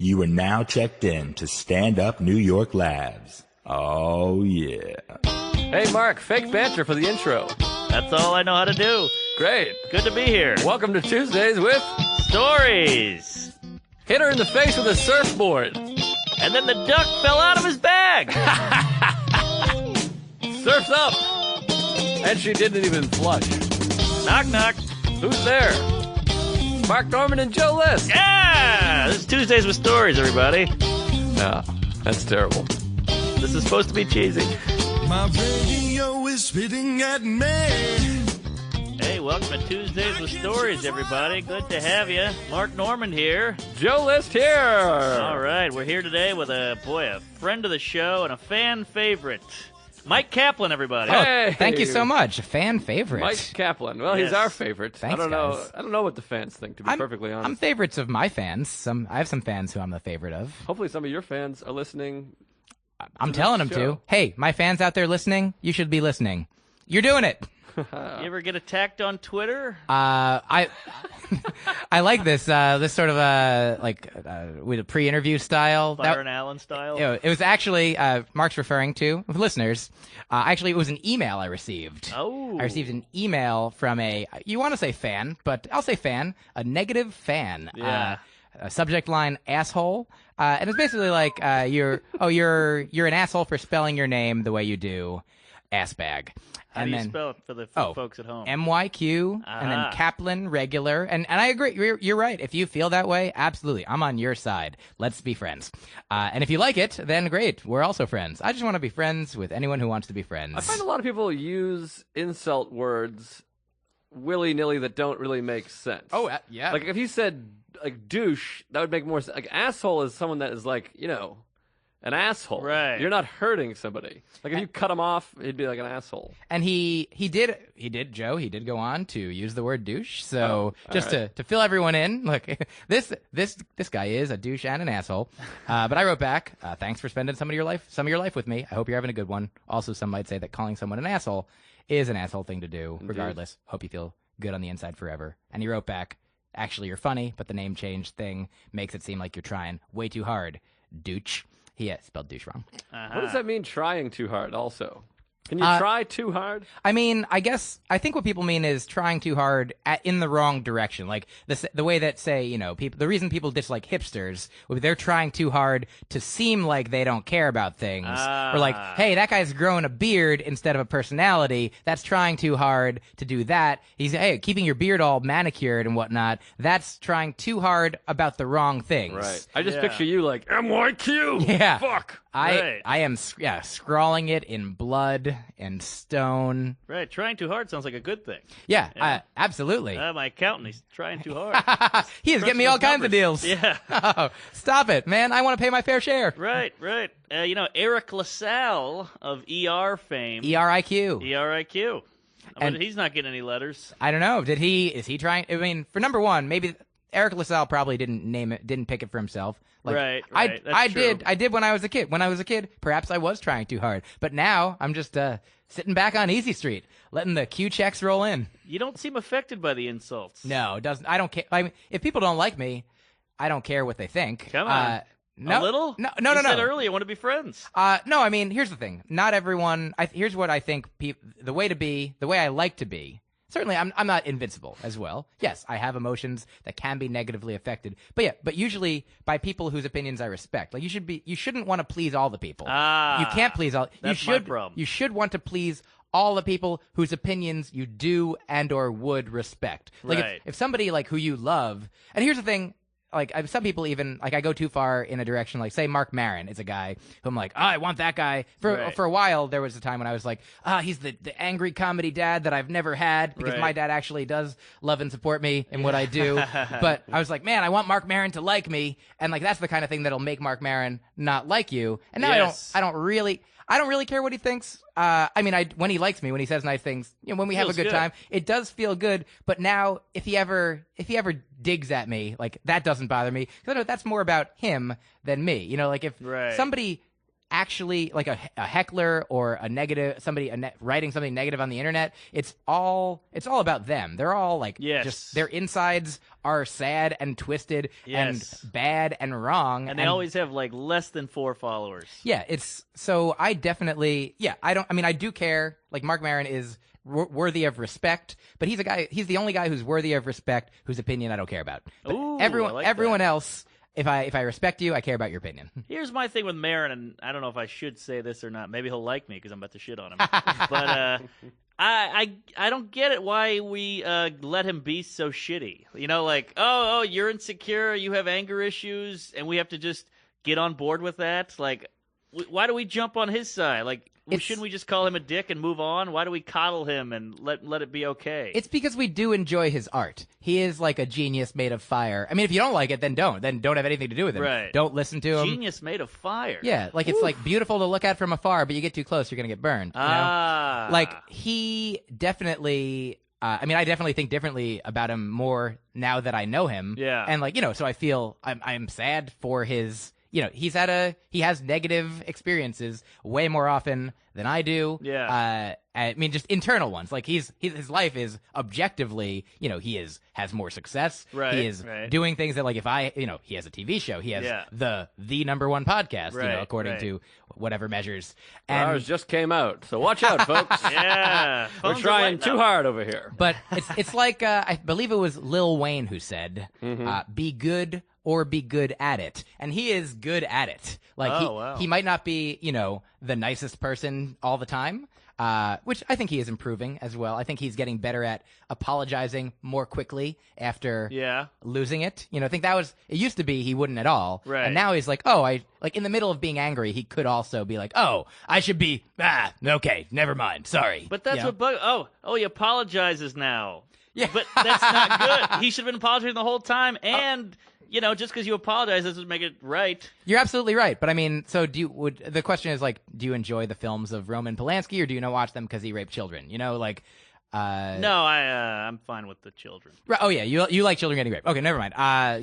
You are now checked in to Stand Up New York Labs. Oh, yeah. Hey, Mark, fake banter for the intro. That's all I know how to do. Great. Good to be here. Welcome to Tuesdays with Stories. Hit her in the face with a surfboard. And then the duck fell out of his bag. Surf's up. And she didn't even flush. Knock, knock. Who's there? Mark Norman and Joe List. Yeah! This is Tuesdays with Stories, everybody. No, that's terrible. This is supposed to be cheesy. My radio is spitting at me. Hey, welcome to Tuesdays with Stories, everybody. Good to have you. Mark Norman here. Joe List here. All right, we're here today with a friend of the show and a fan favorite. Myq Kaplan, everybody. Hey. Thank you so much. A fan favorite. Myq Kaplan. Well, Yes. he's our favorite. Thanks, I don't know. guys. I don't know what the fans think, to be perfectly honest. I'm favorites of my fans. I have some fans who I'm the favorite of. Hopefully some of your fans are listening. I'm telling them show. to. Hey, my fans out there listening, you should be listening. You're doing it. You ever get attacked on Twitter? I I like this sort of with a pre-interview style. Byron Allen style? It was actually Mark's referring to with listeners. Actually, it was an email I received. Oh. I received an email from you want to say fan, but I'll say fan, a negative fan. Yeah. Subject line asshole, and it's basically like you're an asshole for spelling your name the way you do, ass bag. How And do you then, spell it for the folks at home? MYQ, and then Kaplan, regular. And I agree. You're right. If you feel that way, absolutely. I'm on your side. Let's be friends. And if you like it, then great. We're also friends. I just want to be friends with anyone who wants to be friends. I find a lot of people use insult words willy-nilly that don't really make sense. Oh, yeah. Like, if you said, like, douche, that would make more sense. Like, asshole is someone that is, like, an asshole. Right. You're not hurting somebody. Like, if you cut him off, he'd be like an asshole. And he did, Joe, he did go on to use the word douche. So just to fill everyone in, look, this guy is a douche and an asshole. But I wrote back, thanks for spending some of your life with me. I hope you're having a good one. Also, some might say that calling someone an asshole is an asshole thing to do. Regardless, hope you feel good on the inside forever. And he wrote back, actually, you're funny, but the name change thing makes it seem like you're trying way too hard. Douche. He spelled douche wrong. What does that mean, trying too hard, also? Can you try too hard? I mean, I think what people mean is trying too hard in the wrong direction. Like the way that, say, the reason people dislike hipsters, they're trying too hard to seem like they don't care about things. Or like, hey, that guy's growing a beard instead of a personality. That's trying too hard to do that. Hey, keeping your beard all manicured and whatnot. That's trying too hard about the wrong things. Right. I just picture you like, MYQ! Yeah. Fuck! I am scrawling it in blood and stone. Right, trying too hard sounds like a good thing. Yeah. Absolutely. My accountant, he's trying too hard. He is getting me all kinds of deals. Yeah. Oh, stop it, man. I want to pay my fair share. Right. Eric LaSalle of ER fame. ERIQ. ERIQ. And- But he's not getting any letters. I don't know. Is he trying? I mean, for number one, maybe Eric LaSalle probably didn't pick it for himself. Like, Right. I That's true. did. I did when I was a kid. When I was a kid, perhaps I was trying too hard. But now I'm just sitting back on Easy Street, letting the Q checks roll in. You don't seem affected by the insults. No, it doesn't. I don't care. I mean, if people don't like me, I don't care what they think. Come on. No, A little? No. You said earlier, I want to be friends. No, I mean, here's the thing. Not everyone. Here's what I think. The way I like to be. Certainly, I'm not invincible as well. Yes, I have emotions that can be negatively affected. But usually by people whose opinions I respect. Like you shouldn't want to please all the people. You can't please all. That's my problem. You should want to please all the people whose opinions you do and or would respect. Like Right. if somebody like who you love. And here's the thing. Like some people even like I go too far in a direction. Like say Mark Maron is a guy who I'm like, I want that guy. For a while there was a time when I was like, he's the angry comedy dad that I've never had because Right. my dad actually does love and support me in what I do. But I was like, man, I want Mark Maron to like me, and like that's the kind of thing that'll make Mark Maron not like you. And now Yes. I don't really care what he thinks. I mean, when he likes me, when he says nice things, when we have a Feels good good. time, it does feel good. But now, if he ever digs at me, like that doesn't bother me because I know that's more about him than me. Like if Right. somebody actually like a heckler or a negative somebody writing something negative on the internet, it's all about them. They're all like just their insides are sad and twisted and bad and wrong, and they always have like less than 4 followers. Yeah, it's so I definitely I do care. Like Mark Maron is worthy of respect, but he's the only guy who's worthy of respect whose opinion I don't care about. But everyone else, if I respect you, I care about your opinion. Here's my thing with Maron, and I don't know if I should say this or not. Maybe he'll like me because I'm about to shit on him. But I don't get it why we let him be so shitty. You know, like, oh, you're insecure, you have anger issues, and we have to just get on board with that. Like, why do we jump on his side? Like, shouldn't we just call him a dick and move on? Why do we coddle him and let it be okay? It's because we do enjoy his art. He is like a genius made of fire. I mean, if you don't like it, then don't have anything to do with him. Right. Don't listen to him. Genius made of fire. Yeah, like it's like beautiful to look at from afar, but you get too close, you're gonna get burned. You know? Like he definitely. I definitely think differently about him more now that I know him. Yeah. And like so I feel I'm sad for his. He has negative experiences way more often than I do. Yeah. Just internal ones. Like his life is objectively, he has more success. Right. He is doing things that like if he has a TV show, he has the number one podcast, according to whatever measures. And Ours just came out, so watch out, folks. Yeah. We're trying too hard over here. But it's like I believe it was Lil Wayne who said, "Be good or be good at it," and he is good at it. Like he might not be the nicest person all the time, which I think he is improving as well. I think he's getting better at apologizing more quickly after losing it. I think it used to be he wouldn't at all, right? And now he's like, in the middle of being angry, he could also be like, I should be okay, never mind, sorry. But that's what he apologizes now. Yeah, but that's not good. He should have been apologizing the whole time, and. Just because you apologize doesn't make it right. You're absolutely right. But the question is like, do you enjoy the films of Roman Polanski or do you not watch them because he raped children? No, I'm fine with the children. Right. Oh yeah, you like children getting raped. Okay, never mind.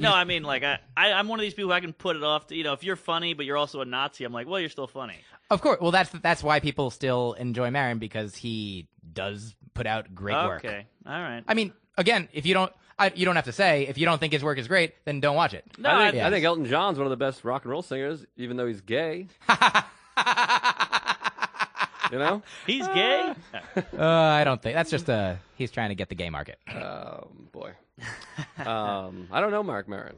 No, I mean like I'm one of these people I can put it off to, if you're funny but you're also a Nazi, I'm like, well, you're still funny. Of course. Well, that's why people still enjoy Maron, because he does put out great work. Okay. All right. I mean, again, if you don't have to say, if you don't think his work is great, then don't watch it. No, I think Elton John's one of the best rock and roll singers, even though he's gay. He's gay? I don't think. That's just he's trying to get the gay market. Oh, boy. I don't know Mark Maron.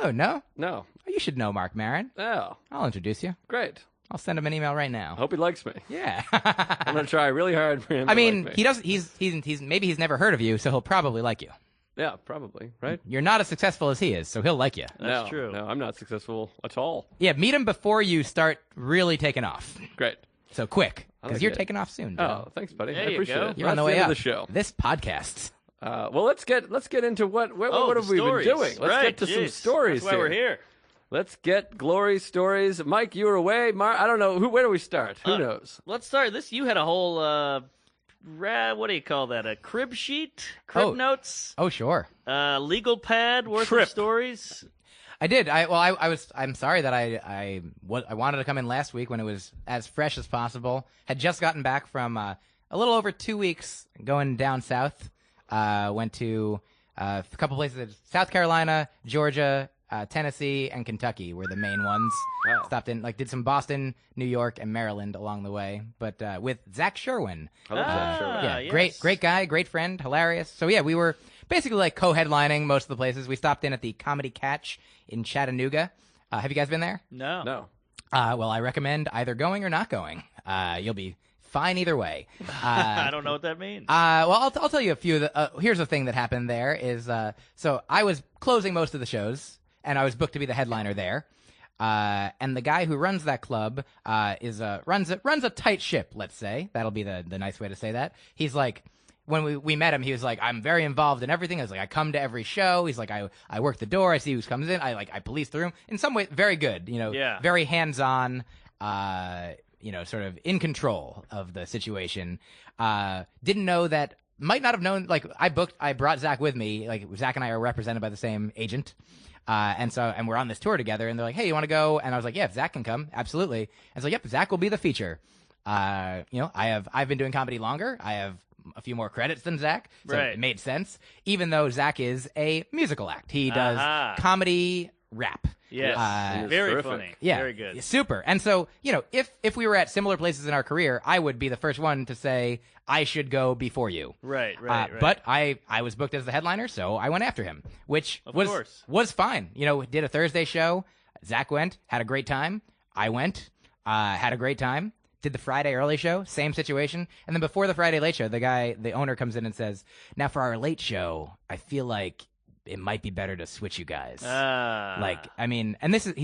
Oh, no? No. You should know Mark Maron. Oh. I'll introduce you. Great. I'll send him an email right now. I hope he likes me. Yeah. I'm going to try really hard for him to like me. He doesn't. He's maybe he's never heard of you, so he'll probably like you. Yeah, probably, right? You're not as successful as he is, so he'll like you. That's true. No, I'm not successful at all. Yeah, meet him before you start really taking off. Great. So quick, because you're taking off soon, Joe. Oh, thanks, buddy. There I you appreciate go. it. You're on the way up. The show. This podcast. Well, let's get into what have we been doing? Let's get to some stories. That's why we're here. Let's get glory stories. Mike, you were away. I don't know. Where do we start? Who knows? Let's start. You had a whole, what do you call that? A crib sheet? Crib notes? Oh, sure. Legal pad worth of stories? I did. I'm sorry that I wanted to come in last week when it was as fresh as possible. Had just gotten back from a little over 2 weeks going down south. Went to a couple places: South Carolina, Georgia, Tennessee, and Kentucky were the main ones. Wow. Stopped in, did some Boston, New York, and Maryland along the way. But with Zach Sherwin. I love Zach Sherwin. Yeah, yes. great guy, great friend, hilarious. So yeah, we were basically like co-headlining most of the places. We stopped in at the Comedy Catch in Chattanooga. Have you guys been there? No. Well, I recommend either going or not going. You'll be fine either way. I don't know what that means. Well, I'll tell you a few. Here's the thing that happened there is, so I was closing most of the shows, and I was booked to be the headliner there. And the guy who runs that club runs a tight ship, let's say. That'll be the nice way to say that. He's like, when we met him, he was like, I'm very involved in everything. I was like, I come to every show. He's like, I work the door. I see who comes in. I police the room. In some way, very good. Very hands-on. Sort of in control of the situation. Didn't know that. Might not have known. Like I brought Zach with me. Like Zach and I are represented by the same agent. And we're on this tour together, and they're like, hey, you want to go? And I was like, yeah, if Zach can come, absolutely. And so, yep, Zach will be the feature. I've been doing comedy longer. I have a few more credits than Zach, so Right. it made sense. Even though Zach is a musical act, he does comedy rap. Yes, It's very terrific. funny. Yeah, Very good. super. And so, if we were at similar places in our career, I would be the first one to say I should go before you. Right. But I was booked as the headliner, so I went after him, which Of was course. was fine. Did a Thursday show. Zach went, had a great time. I went, had a great time. Did the Friday early show, same situation. And then before the Friday late show, the owner comes in and says, now for our late show, I feel like it might be better to switch you guys. He's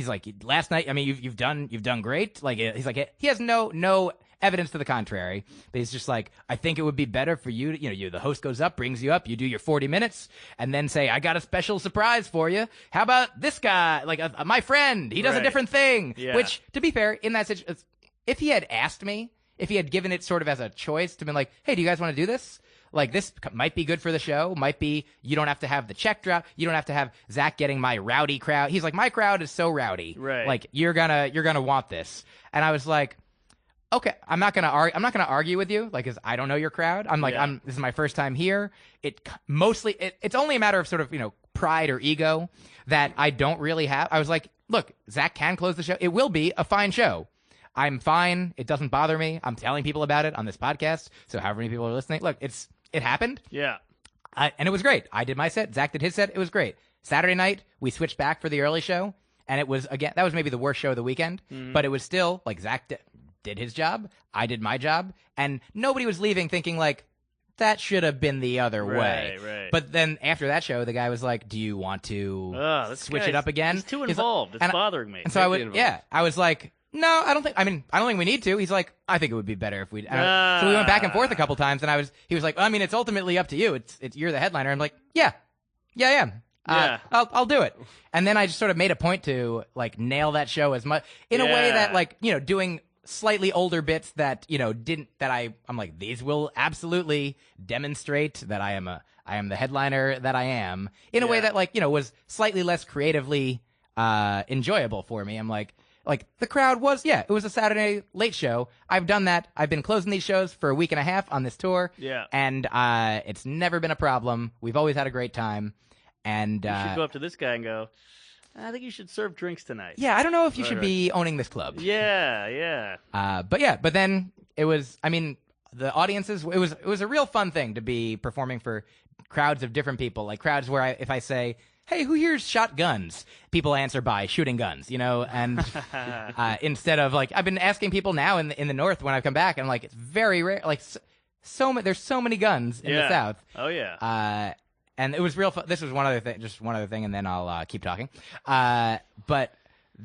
like, last night, you've done great. Like, he's like, he has no evidence to the contrary, but he's just like, I think it would be better for you to, the host goes up, brings you up, you do your 40 minutes, and then say, I got a special surprise for you. How about this guy, like my friend, he does a Right. different thing, Yeah. which, to be fair, in that situation, if he had asked me, if he had given it sort of as a choice to be like, hey, do you guys want to do this? Like, this might be good for the show. Might be, you don't have to have the check drop. You don't have to have Zach getting my rowdy crowd. He's like, my crowd is so rowdy. Right. Like, you're gonna want this. And I was like, okay, I'm not gonna argue with you, like, 'cause I don't know your crowd. I'm like, Yeah. this is my first time here. It's only a matter of sort of, pride or ego that I don't really have. I was like, look, Zach can close the show. It will be a fine show. I'm fine. It doesn't bother me. I'm telling people about it on this podcast. So however many people are listening, look, it happened. Yeah. And it was great. I did my set. Zach did his set. It was great. Saturday night, we switched back for the early show. And it was, again, that was maybe the worst show of the weekend. But it was still, like, Zach did his job. I did my job. And nobody was leaving thinking, like, that should have been the other way. Right. But then after that show, the guy was like, do you want to This switch guy's- it up again? He's too like- involved. It's and I- bothering me. And so involved. I was like, no, I don't think we need to. He's like, I think it would be better if we. So we went back and forth a couple times, and he was like, well, it's ultimately up to you. It's you're the headliner. I'm like, yeah, I am. Yeah. I'll do it. And then I just sort of made a point to like nail that show as much in a way that like doing slightly older bits that I'm like, these will absolutely demonstrate that I am the headliner that I am in a way that like was slightly less creatively enjoyable for me. I'm like the crowd was, it was a Saturday late show. I've done that. I've been closing these shows for a week and a half on this tour. Yeah. And it's never been a problem. We've always had a great time. And You should go up to this guy and go, I think you should serve drinks tonight. yeah, I don't know if you should be owning this club. Yeah. But then it was, the audiences, it was a real fun thing to be performing for crowds of different people, like crowds where if I say, hey, who here's shot guns? People answer by shooting guns, and instead of like, I've been asking people now in the North when I've come back, and I'm like, it's very rare, like there's so many guns in the South. Oh, yeah. And it was real fun. This was just one other thing, and then I'll keep talking. But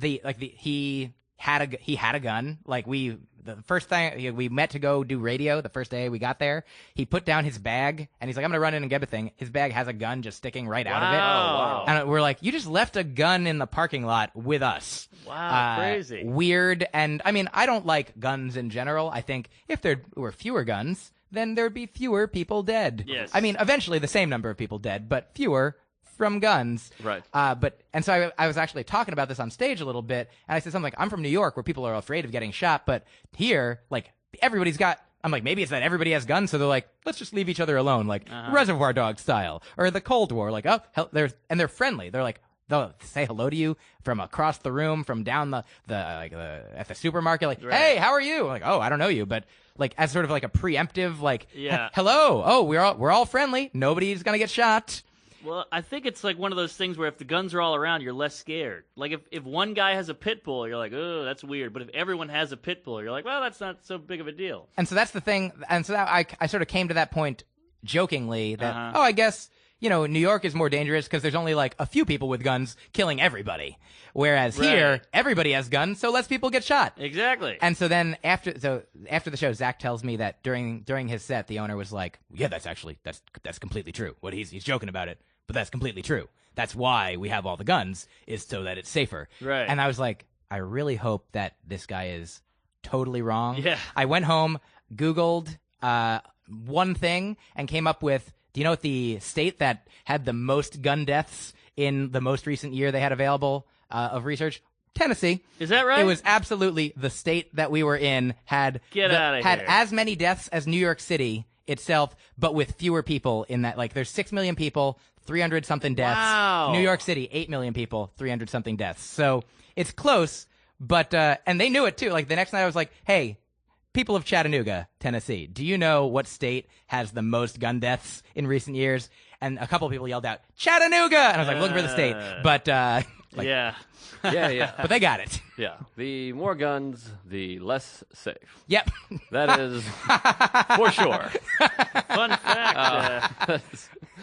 he had a gun. Like the first thing we met to go do radio, the first day we got there, he put down his bag and he's like, I'm gonna run in and get a thing. His bag has a gun just sticking right out of it. Wow. And we're like, you just left a gun in the parking lot with us. Wow, crazy. Weird. And I don't like guns in general. I think if there were fewer guns, then there'd be fewer people dead. Yes. Eventually the same number of people dead, but fewer from guns. Right. So I was actually talking about this on stage a little bit, and I said something like, I'm from New York where people are afraid of getting shot, but here, like, everybody's got, I'm like, maybe it's that everybody has guns, so they're like, let's just leave each other alone, like Reservoir Dog style, or the Cold War, like, oh, hell, they're friendly. They're like, they'll say hello to you from across the room, from down at the supermarket, like, hey, how are you? I'm like, oh, I don't know you, but like as sort of like a preemptive, like, hello, oh, we're all friendly, nobody's gonna get shot. Well, I think it's like one of those things where if the guns are all around, you're less scared. Like if one guy has a pit bull, you're like, oh, that's weird. But if everyone has a pit bull, you're like, well, that's not so big of a deal. And so that's the thing. And so that I sort of came to that point jokingly that, I guess, New York is more dangerous because there's only like a few people with guns killing everybody. Whereas here, everybody has guns, so less people get shot. Exactly. And so then after the show, Zach tells me that during his set, the owner was like, yeah, that's completely true. What he's joking about it, but that's completely true. That's why we have all the guns, is so that it's safer. Right. And I was like, I really hope that this guy is totally wrong. Yeah. I went home, Googled one thing, and came up with, do you know what the state that had the most gun deaths in the most recent year they had available of research. Tennessee. Is that right? It was absolutely the state that we were in had Outta here. as many deaths as New York City itself, but with fewer people in that. Like, there's 6 million people, 300 something deaths. Wow. New York City, 8 million people, 300 something deaths. So it's close, but and they knew it too. Like, the next night I was like, hey, people of Chattanooga, Tennessee, do you know what state has the most gun deaths in recent years? And a couple of people yelled out, Chattanooga! And I was like, looking for the state. But yeah. Yeah. but they got it. Yeah. The more guns, the less safe. Yep. That is for sure. Fun fact.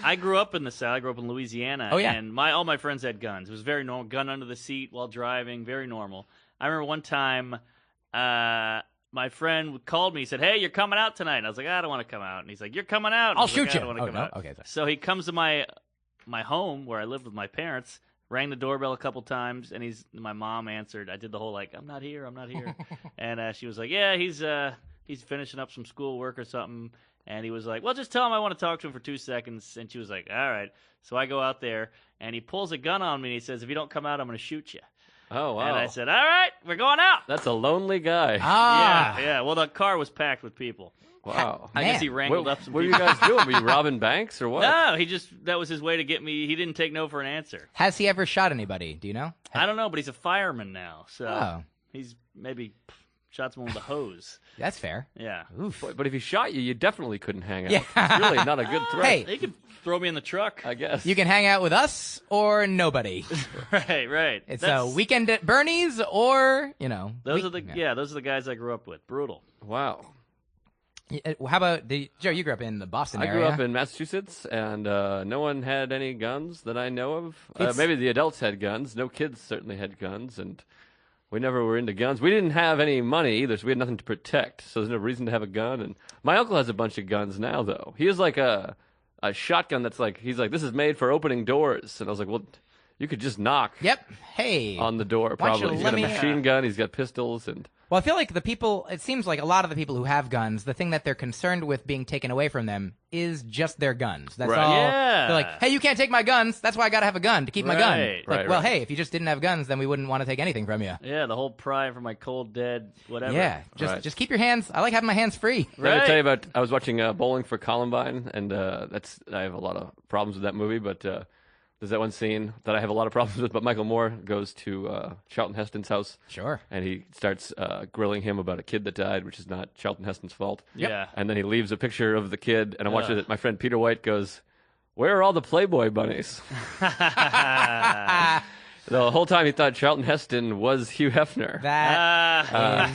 I grew up in the South. I grew up in Louisiana. Oh, yeah. And all my friends had guns. It was very normal. Gun under the seat while driving. Very normal. I remember one time my friend called me. He said, hey, you're coming out tonight. And I was like, I don't want to come out. And he's like, you're coming out. And I I'll was like, shoot you. I don't want to come out. Okay. Sorry. So he comes to my home where I lived with my parents, rang the doorbell a couple times, and my mom answered. I did the whole, like, I'm not here. And she was like, yeah, he's finishing up some schoolwork or something. And he was like, well, just tell him I want to talk to him for 2 seconds. And she was like, all right. So I go out there, and he pulls a gun on me, and he says, if you don't come out, I'm going to shoot you. Oh, wow. And I said, all right, we're going out. That's a lonely guy. Ah. Yeah. Well, the car was packed with people. Wow. I guess Man. he wrangled up some What are you people. guys doing? Were you robbing banks or what? No, that was his way to get me. He didn't take no for an answer. Has he ever shot anybody? Do you know? I don't know, but he's a fireman now. So Oh. he's maybe shot someone with a hose. That's fair. Yeah. Oof. But if he shot you, you definitely couldn't hang out. Yeah. It's really not a good threat. Hey. He could throw me in the truck. I guess. You can hang out with us or nobody. Right. It's That's- a weekend at Bernie's or, Those are the guys I grew up with. Brutal. Wow. How about Joe? You grew up in the Boston I area. grew up in Massachusetts, and no one had any guns that I know of. It's- Maybe the adults had guns. No kids certainly had guns, and we never were into guns. We didn't have any money either, so we had nothing to protect. So there's no reason to have a gun. And my uncle has a bunch of guns now, though. He has like a shotgun that's like, he's like, this is made for opening doors. And I was like, well, you could just knock Yep. Hey. on the door, Why don't you probably. He's let got a me- machine gun. He's got pistols, and Well, I feel like it seems like a lot of the people who have guns, the thing that they're concerned with being taken away from them is just their guns. That's Right. all. Yeah. They're like, hey, you can't take my guns. That's why I got to have a gun to keep my gun. Right. Like, Right, well, right. hey, if you just didn't have guns, then we wouldn't want to take anything from you. Yeah, the whole pry from my cold dead whatever. Yeah, just Right. just keep your hands. I like having my hands free. Did I Right. tell you about? I was watching Bowling for Columbine, and I have a lot of problems with that movie. But there's that one scene that I have a lot of problems with. But Michael Moore goes to Charlton Heston's house, Sure. and he starts grilling him about a kid that died, which is not Charlton Heston's fault. Yeah. And then he leaves a picture of the kid, and I'm watching it. My friend Peter White goes, "Where are all the Playboy bunnies?" The whole time he thought Charlton Heston was Hugh Hefner. That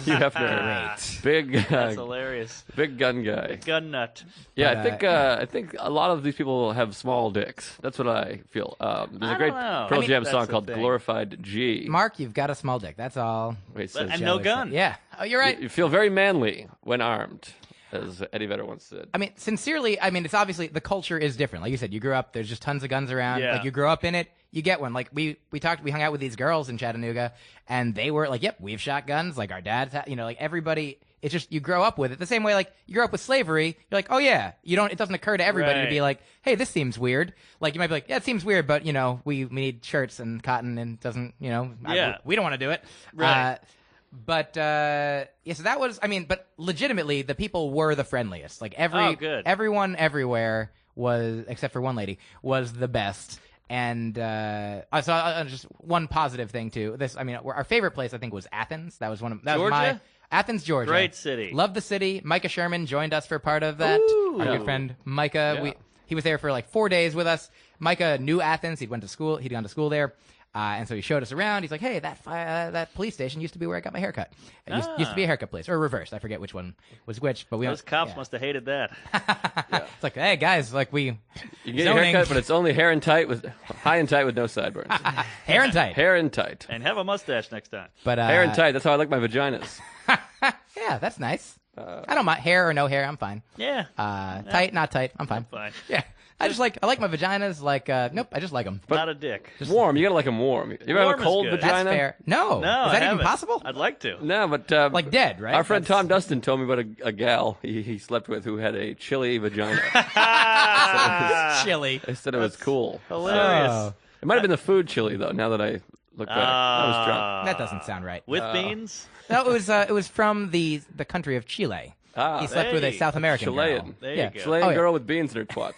Hugh Hefner, great. big, That's hilarious. big gun guy. Gun nut. Yeah, But, I think a lot of these people have small dicks. That's what I feel. There's I a great don't know. Pearl I mean, Jam that's song the called thing. "Glorified G." Mark, you've got a small dick. That's all. Where it says, And no Joe gun. said. Yeah. Oh, you're right. You feel very manly when armed, as Eddie Vedder once said. I mean, sincerely, it's obviously the culture is different. Like you said, you grew up, there's just tons of guns around. Yeah. Like you grow up in it, you get one. Like we hung out with these girls in Chattanooga, and they were like, yep, we've shot guns. Like our dads, like everybody, it's just, you grow up with it. The same way, like you grow up with slavery, you're like, oh yeah, it doesn't occur to everybody to be Right. like, hey, this seems weird. Like you might be like, yeah, it seems weird, but we need shirts and cotton and it doesn't, Yeah. we don't want to do it. Right. But so that was, but legitimately, the people were the friendliest. Like Oh, good. everyone everywhere was, except for one lady, was the best. And just one positive thing too. Our favorite place I think was Athens. That was was Georgia? Athens, Georgia. Great city. Love the city. Micah Sherman joined us for part of that. Ooh. Our good friend Micah. Yeah. He was there for like 4 days with us. Micah knew Athens. He'd gone to school there. And so he showed us around. He's like, hey, that police station used to be where I got my haircut. It used to be a haircut place. Or reversed. I forget which one was which. But Those cops must have hated that. It's like, hey, guys, like You get your zoning. haircut, but it's only hair and tight with high and tight with no sideburns. hair and tight. Hair and tight. And have a mustache next time. But, Hair and tight. That's how I like my vaginas. Yeah, that's nice. I don't mind hair or no hair. I'm fine. Yeah. Tight, not tight. I'm fine. Fine. Yeah. I like my vaginas. Like, nope, I just like them. Not a dick. Warm. You gotta like them warm. You ever Warm have a is cold good. vagina? That's fair. No. No, Is I that even haven't. possible? I'd like to. No, but Like dead, right? our friend That's- Tom Dustin told me about a gal he slept with who had a chilly vagina. Chilly. I said it was cool. Hilarious. Oh. It might have been the food chili though. Now that I look back, I was drunk. That doesn't sound right. With beans? No, it was from the country of Chile. He slept with a hey, South American Chilean. girl. There yeah. you go. Chilean Oh, yeah. girl with beans in her twat.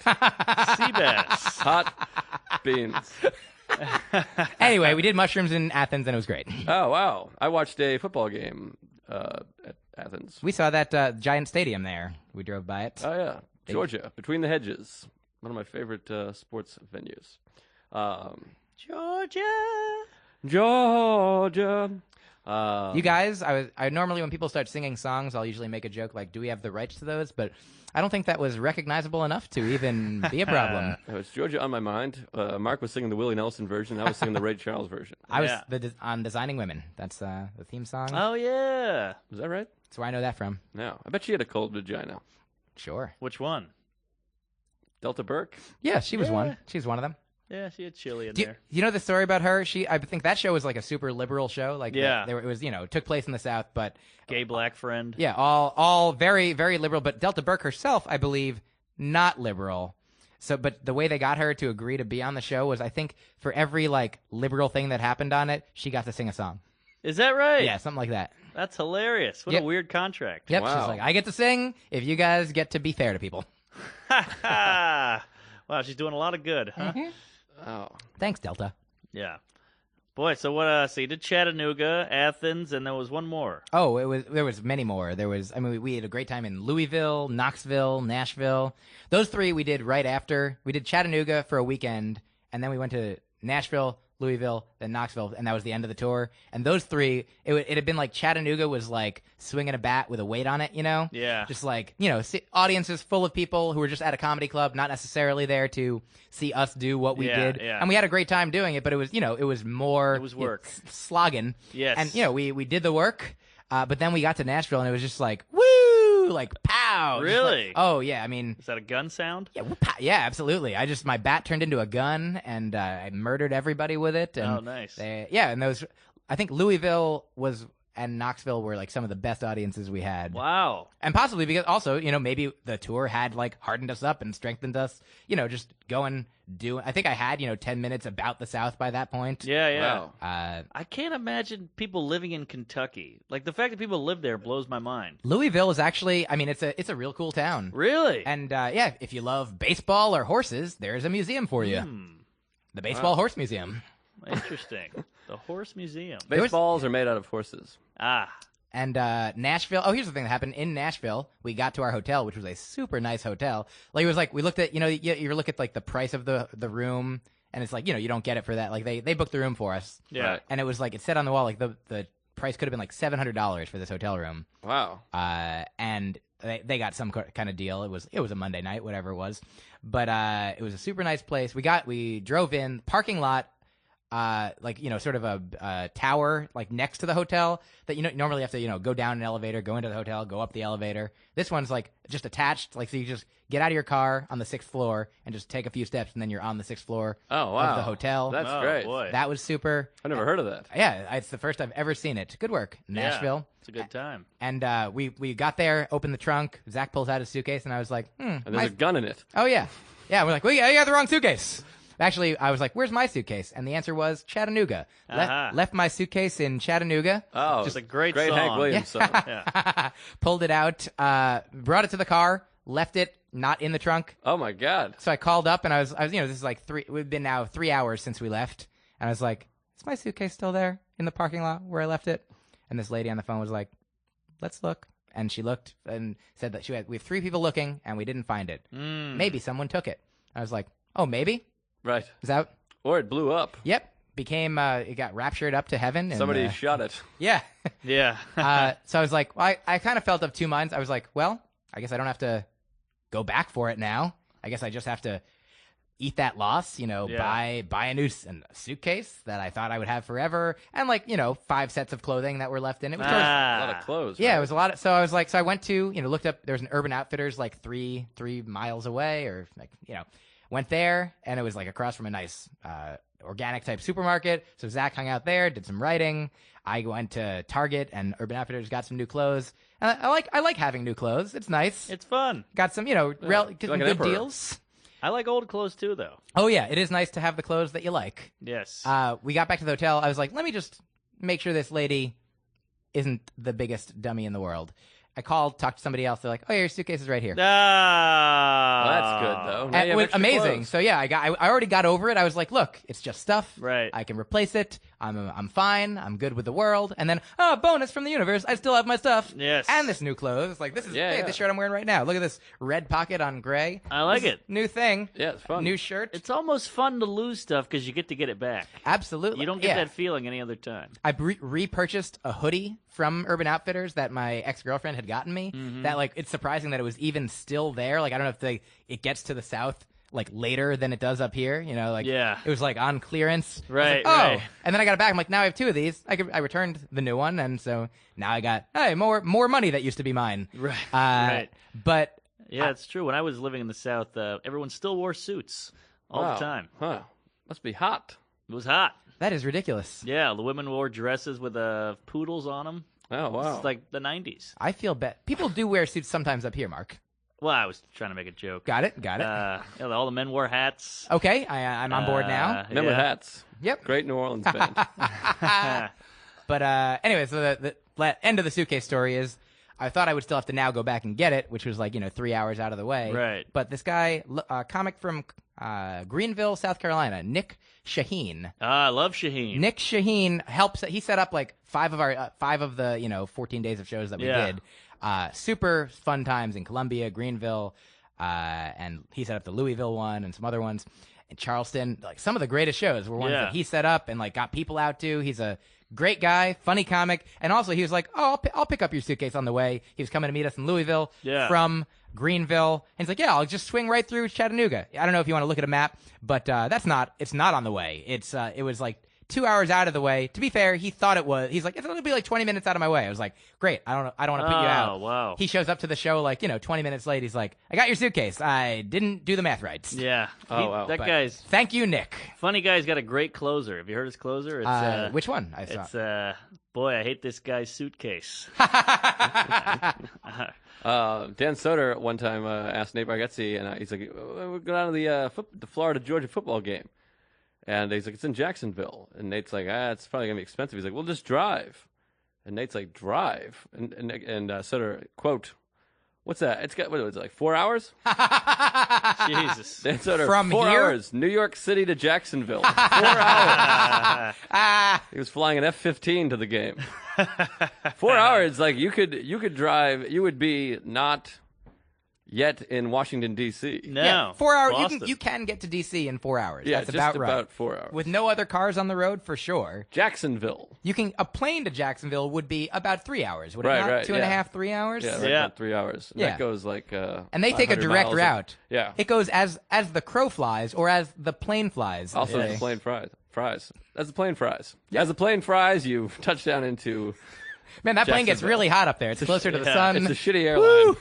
Sea bass. Hot beans. Anyway, we did mushrooms in Athens, and it was great. Oh wow! I watched a football game at Athens. We saw that giant stadium there. We drove by it. Oh yeah, Georgia, between the hedges, one of my favorite sports venues. Georgia. Georgia. You guys, I normally when people start singing songs, I'll usually make a joke like, "Do we have the rights to those?" But I don't think that was recognizable enough to even be a problem. It was Georgia on my mind. Mark was singing the Willie Nelson version. I was singing the Ray Charles version. I was Yeah. on Designing Women. That's the theme song. Oh, yeah. Is that right? That's where I know that from. No. I bet she had a cold vagina. Sure. Which one? Delta Burke? Yeah, she was Yeah. one. She was one of them. Yeah, she had chili in Do there. you know the story about her? I think that show was like a super liberal show. Like, Yeah. it was, it took place in the South, but Gay black friend. yeah, all very, very liberal. But Delta Burke herself, I believe, not liberal. So, but the way they got her to agree to be on the show was, I think, for every like liberal thing that happened on it, she got to sing a song. Is that right? Yeah, something like that. That's hilarious. What Yep. a weird contract. Yep. Wow. She's like, I get to sing if you guys get to be fair to people. Wow, she's doing a lot of good, huh? Oh. Thanks, Delta. Yeah. Boy, so what? So you did Chattanooga, Athens, and there was one more. Oh, there was many more. We had a great time in Louisville, Knoxville, Nashville. Those three we did right after. We did Chattanooga for a weekend, and then we went to Nashville, Louisville, then Knoxville, and that was the end of the tour. And those three, it had been like Chattanooga was like swinging a bat with a weight on it, Yeah. Just like, audiences full of people who were just at a comedy club, not necessarily there to see us do what we Yeah, did. yeah. And we had a great time doing it, but it was, it was more. It was work. Slogging. Yes. And, we did the work, but then we got to Nashville, and it was just like, woo, like, pow. Just Really? like- oh, yeah, I mean. Is that a gun sound? Yeah, yeah, absolutely. My bat turned into a gun, and I murdered everybody with it. And Oh, nice. and I think Louisville and Knoxville were like some of the best audiences we had. Wow. And possibly because also, maybe the tour had like hardened us up and strengthened us, just going, I think I had, 10 minutes about the South by that point. Yeah, yeah. Wow. I can't imagine people living in Kentucky. Like, the fact that people live there blows my mind. Louisville is actually, it's a real cool town. Really? And if you love baseball or horses, there's a museum for you. The Baseball Horse Museum. Interesting. The Horse Museum. Baseballs are made out of horses. Ah. And Nashville. Oh, here's the thing that happened in Nashville. We got to our hotel, which was a super nice hotel. Like, it was like we looked at, you look at like the price of the room, and it's like, you don't get it for that. Like they booked the room for us. Yeah. Right. And it was like it said on the wall like the price could have been like $700 for this hotel room. Wow. And they got some kind of deal. It was a Monday night, whatever it was, but it was a super nice place. We drove in parking lot. Sort of a tower like next to the hotel that normally have to go down an elevator, go into the hotel, go up the elevator. This one's like just attached, like so you just get out of your car on the 6th floor and just take a few steps, and then you're on the 6th floor Oh, wow. of the hotel. That's Oh, great. boy. That was super. I've never heard of that. Yeah, it's the first I've ever seen it. Good work, Nashville. Yeah, it's a good time. And we got there, opened the trunk. Zach pulls out his suitcase, and I was like, And there's a gun in it. oh yeah, yeah. We're like, well, you got the wrong suitcase. Actually, I was like, where's my suitcase? And the answer was Chattanooga. Left my suitcase in Chattanooga. Oh, Just a great Hank song. Williams song. Yeah. Pulled it out, brought it to the car, left it not in the trunk. Oh my God. So I called up, and I was this is like we've been now 3 hours since we left. And I was like, is my suitcase still there in the parking lot where I left it? And this lady on the phone was like, let's look. And she looked and said that we have 3 people looking, and we didn't find it. Maybe someone took it. I was like, oh, maybe? Right. Is that? Or it blew up. Yep. It got raptured up to heaven. And, Somebody shot it. Yeah. Yeah. So I was like, well, I kind of felt of two minds. I was like, well, I guess I don't have to go back for it now. I guess I just have to eat that loss, buy a new suitcase that I thought I would have forever, and 5 sets of clothing that were left in it. It was towards- A lot of clothes. yeah, right? it was a lot. So I was like, so I went to, looked up. There was an Urban Outfitters like three miles away, or went there, and it was like across from a nice organic type supermarket. So Zach hung out there, did some writing. I went to Target and Urban Outfitters, got some new clothes. And I like having new clothes. It's nice. It's fun. Got some, like an good emperor. deals. I like old clothes too, though. Oh yeah, it is nice to have the clothes that you like. Yes. We got back to the hotel. I was like, let me just make sure this lady isn't the biggest dummy in the world. I called, talked to somebody else. They're like, "Oh, your suitcase is right here." Well, that's good though. Now And you it have was extra amazing. clothes. So yeah, I already got over it. I was like, "Look, it's just stuff. Right. I can replace it. I'm fine. I'm good with the world." And then, bonus from the universe, I still have my stuff. Yes. And this new clothes. Like this is Yeah, yeah. the shirt I'm wearing right now. Look at this red pocket on gray. I like This is it. New thing. Yeah, it's fun. New shirt. It's almost fun to lose stuff because you get it back. Absolutely. You don't get Yeah. that feeling any other time. I repurchased a hoodie from Urban Outfitters that my ex-girlfriend had gotten me. That like it's surprising that it was even still there. Like I don't know if it gets to the South like later than it does up here. You know, like Yeah. it was like on clearance. I was Right, like, oh, right. and then I got it back. I'm like, now I have two of these. I returned the new one, and so now I got more money that used to be mine. Right, Right. But Yeah, it's true. When I was living in the South, everyone still wore suits all Wow. the time. Huh. Must be hot. It was hot. that is ridiculous. Yeah, the women wore dresses with poodles on them. Oh wow. It's like the 90s. I feel bad. People do wear suits sometimes up here, Mark. Well, I was trying to make a joke. Got it. Yeah, all the men wore hats. Okay, I'm on board now. Men with hats. Yep. Great New Orleans band. But anyway, so the end of the suitcase story is I thought I would still have to now go back and get it, which was like 3 hours out of the way. Right. But this guy, comic from Greenville, South Carolina, Myq Shaheen. I love Shaheen. Nick Shaheen helps. He set up like five of the 14 days of shows that we Yeah. did. Super fun times in Columbia, Greenville, and he set up the Louisville one and some other ones in Charleston. Like some of the greatest shows were ones Yeah. that he set up and like got people out to. He's a great guy, funny comic, and also he was like, "Oh, I'll pick up your suitcase on the way." He was coming to meet us in Louisville Yeah. from Greenville, and he's like, "Yeah, I'll just swing right through Chattanooga." I don't know if you want to look at a map, but it's not on the way. It was like 2 hours out of the way. To be fair, he thought it was. He's like, "It's gonna be like 20 minutes out of my way." I was like, "Great, I don't want to put you out." Oh, wow. He shows up to the show like 20 minutes late. He's like, "I got your suitcase. I didn't do the math right." Yeah. Oh, wow. That But guy's thank you, Nick. funny. Guy's got a great closer. Have you heard his closer? It's Which one? I saw. It's boy, I hate this guy's suitcase. Dan Soder one time asked Nate Bargatze, and he's like, "We're going down to the Florida-Georgia football game." And he's like, "It's in Jacksonville." And Nate's like, "It's probably going to be expensive." He's like, "We'll just drive." And Nate's like, "Drive?" And Soder, quote, "What's that? It's got, what is it, like 4 hours?" Jesus. Dan Soder, From 4 here? hours. New York City to Jacksonville. 4 hours. He was flying an F-15 to the game. 4 hours, like you could drive. You would be not yet in Washington D.C. No. Yeah, 4 hours. Boston. You can get to DC in 4 hours. Yeah, That's just about right. about 4 hours. With no other cars on the road, for sure. Jacksonville. A plane to Jacksonville would be about 3 hours, would it Right, not? right, Two and a yeah. half, 3 hours. Yeah, right Yeah. about 3 hours. And Yeah. that goes like. And they take a 500 direct miles. route. Yeah. It goes as the crow flies or as the plane flies. Also, they the say. plane fries. That's the plane fries. As the plane fries, you touch down into. Man, that plane gets Jacksonville. really hot up there. It's closer to the yeah, sun. It's a shitty airline.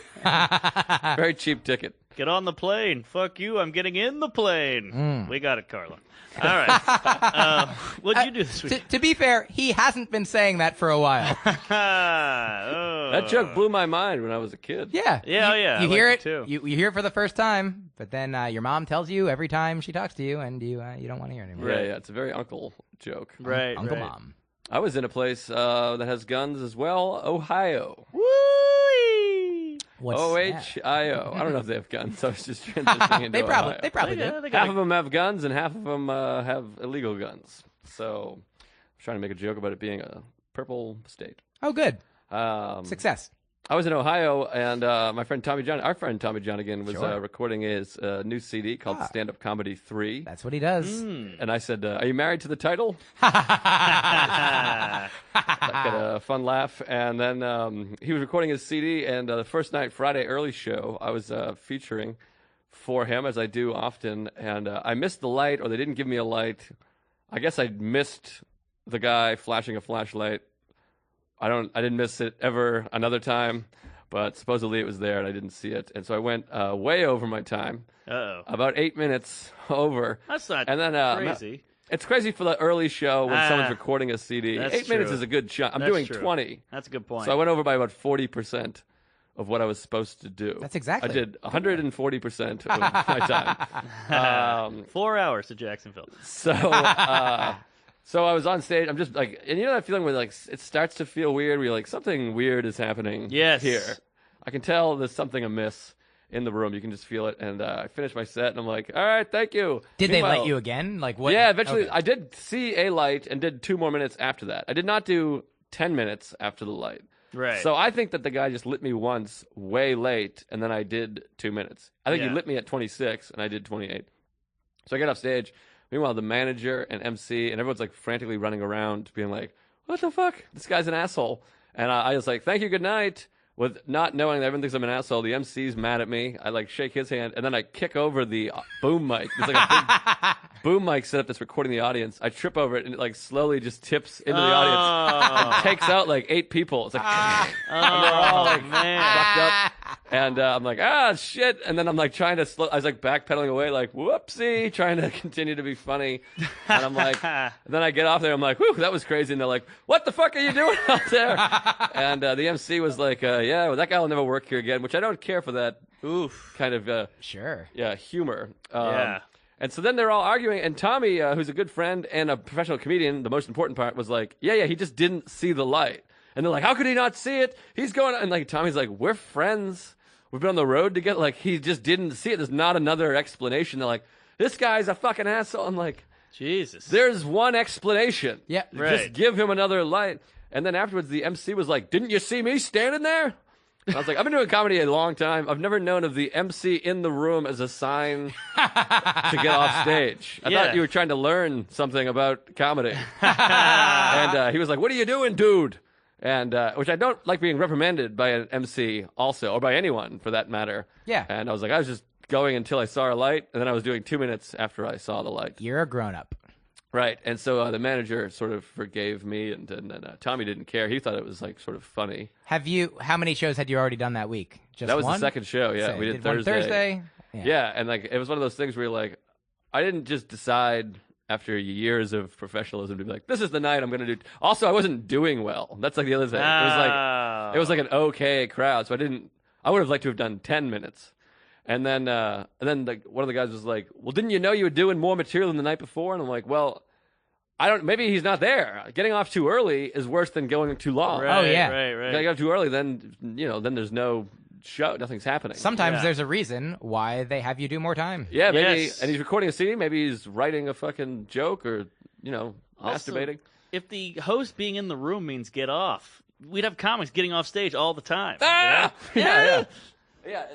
Very cheap ticket. Get on the plane. Fuck you. I'm getting in the plane. Mm. We got it, Carla. All right. What'd you do this week? to be fair, he hasn't been saying that for a while. That joke blew my mind when I was a kid. Yeah. Yeah, You, yeah, I You hear liked it. it too. You hear it for the first time, but then your mom tells you every time she talks to you, and you don't want to hear it anymore. Yeah, it's a very uncle joke. Right, Uncle right. Mom. I was in a place that has guns as well, Ohio. Woo-wee. What's OHIO. I don't know if they have guns. I was just transitioning into They probably Ohio. do. They got Half of them have guns and half of them have illegal guns. So I'm trying to make a joke about it being a purple state. Oh, good. Um, Success. I was in Ohio, and our friend Tommy Johnigan was Sure. recording his new CD called Stand Up Comedy 3. That's what he does. And I said, "Are you married to the title?" Ah, I got a fun laugh. And then he was recording his CD, and the first night, Friday early show, I was featuring for him, as I do often. And I missed the light, or they didn't give me a light. I guess I missed the guy flashing a flashlight. I didn't miss it ever another time, but supposedly it was there, and I didn't see it. And so I went way over my time, Uh-oh. about 8 minutes over. That's not And then crazy. It's crazy for the early show when someone's Ah, recording a CD. that's 8 minutes true. is a good chunk. I'm That's doing true. 20. That's a good point. So I went over by about 40%. of what I was supposed to do. That's exactly. I did 140% of my time. 4 hours to Jacksonville. So I was on stage. I'm just like, and you know that feeling where like it starts to feel weird. Where you're like, something weird is happening Yes. here. I can tell there's something amiss in the room. You can just feel it. And I finished my set, and I'm like, all right, thank you. Did they Meanwhile, light you again? Like what? Yeah, eventually. Okay. I did see a light and did 2 more minutes after that. I did not do 10 minutes after the light. Right. So I think that the guy just lit me once way late, and then I did 2 minutes. I think he Yeah. lit me at 26, and I did 28. So I get off stage. Meanwhile, the manager and MC and everyone's like frantically running around, being like, "What the fuck? This guy's an asshole." And I was like, "Thank you, good night," with not knowing that everyone thinks I'm an asshole. The MC's mad at me. I like shake his hand, and then I kick over the boom mic. There's like a big boom mic set up that's recording the audience. I trip over it, and it like slowly just tips into the audience and takes out like 8 people. It's like, and they're all like fucked up. And I'm like, shit. And then I'm like trying to I was like backpedaling away, like, whoopsie, trying to continue to be funny. And I'm like, and then I get off there. I'm like, whew, that was crazy. And they're like, what the fuck are you doing out there? And the MC was like, yeah, well, that guy will never work here again, which I don't care for that kind of Sure. humor. Yeah. And so then they're all arguing, and Tommy, who's a good friend and a professional comedian, the most important part was like, yeah, he just didn't see the light. And they're like, how could he not see it? He's going, and like Tommy's like, we're friends. We've been on the road together. Like, he just didn't see it. There's not another explanation. They're like, this guy's a fucking asshole. I'm like, Jesus. there's one explanation. Yeah. Right. Just give him another light. And then afterwards, the MC was like, didn't you see me standing there? And I was like, I've been doing comedy a long time. I've never known of the MC in the room as a sign to get off stage. I Yeah. thought you were trying to learn something about comedy. And he was like, what are you doing, dude? And which I don't like being reprimanded by an MC also, or by anyone for that matter. Yeah. And I was like, I was just going until I saw a light, and then I was doing 2 minutes after I saw the light. You're a grown up. Right. And so the manager sort of forgave me, and then Tommy didn't care. He thought it was like sort of funny. How many shows had you already done that week? Just That was one? the second show. Yeah, So we you did one Thursday. Yeah. Yeah, and like it was one of those things where you're like, I didn't just decide after years of professionalism to be like, this is the night I'm going to do. Also, I wasn't doing well. That's like the other thing. It was like an okay crowd, so I would have liked to have done 10 minutes. And then like one of the guys was like, well, didn't you know you were doing more material than the night before? And I'm like, well, maybe he's not there. Getting off too early is worse than going too long. Right, Oh, yeah. Right. Getting off too early, then there's no show. Nothing's happening. Sometimes Yeah. there's a reason why they have you do more time. Yeah, maybe. Yes. And he's recording a CD. Maybe he's writing a fucking joke or, Also, masturbating. If the host being in the room means get off, we'd have comics getting off stage all the time. Ah! Yeah.